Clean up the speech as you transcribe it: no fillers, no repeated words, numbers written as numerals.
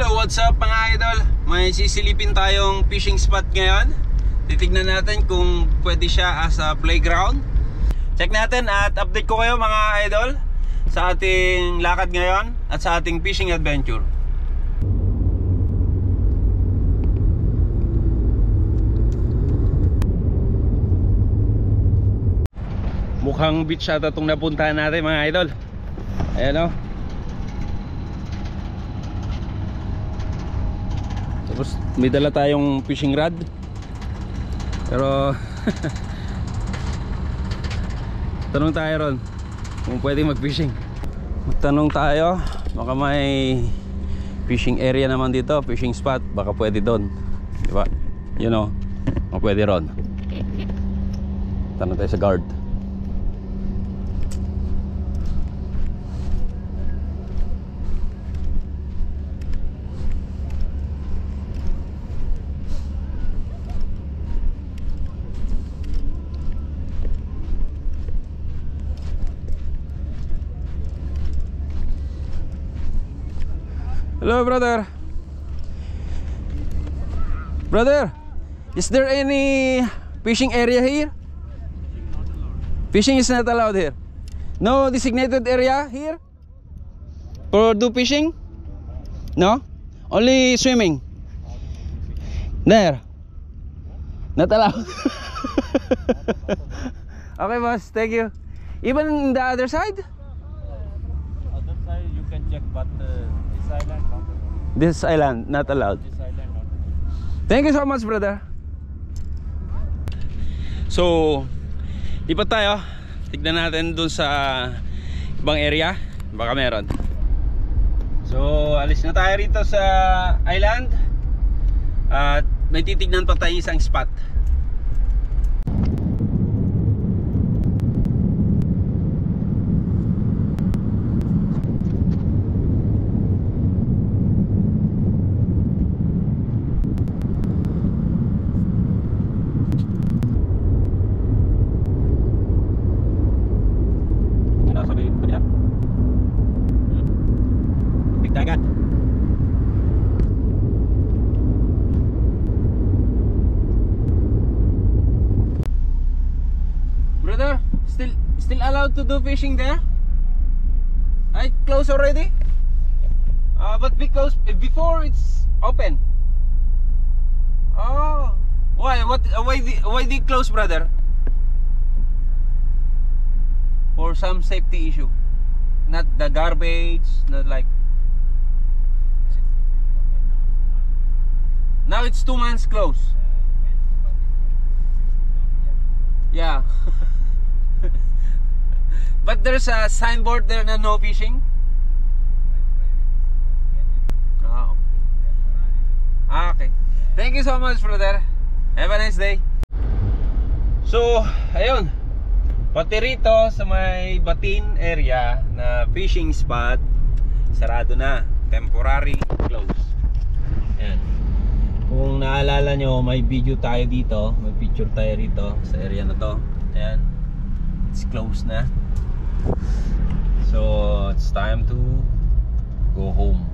Hello, what's up mga idol? May sisilipin tayong fishing spot ngayon. Titignan natin kung pwede siya as a playground. Check natin at update ko kayo mga idol sa ating lakad ngayon at sa ating fishing adventure. Mukhang beach ata itong napuntahan natin mga idol. Ayan o. Tapos may dala tayong fishing rod. Pero tanong tayo ron kung pwede mag-fishing. Magtanong tayo, baka may fishing area naman dito, fishing spot, baka pwede doon. Diba? You know, baka pwede ron. Tanong tayo sa guard. Hello, brother. Brother, is there any fishing area here? Fishing is not allowed here. No designated area here for do fishing? No? Only swimming. There. Not allowed. Okay, boss. Thank you. Even the other side? Other side you can check, but this island not allowed. This island not allowed. This island not allowed. Thank you so much, brother. So, lipat tayo. Tignan natin dun sa ibang area. Baka meron. So, alis na tayo rito sa island. At may titignan pa tayo isang spot. Dagat. Brother, still allowed to do fishing there? I close already? But because before it's open. Oh, why the close, brother? For some safety issue. Not the garbage, not like. Now it's 2 months close. Yeah. But there's a signboard there na no fishing. Okay. Thank you so much, brother. Have a nice day. So, ayun. Pati rito sa may Batin area na fishing spot, sarado na. Temporary close. Ayan. Kung naalala nyo, may video tayo dito, may picture tayo rito sa area na to. Ayan. It's closed na. So, it's time to go home.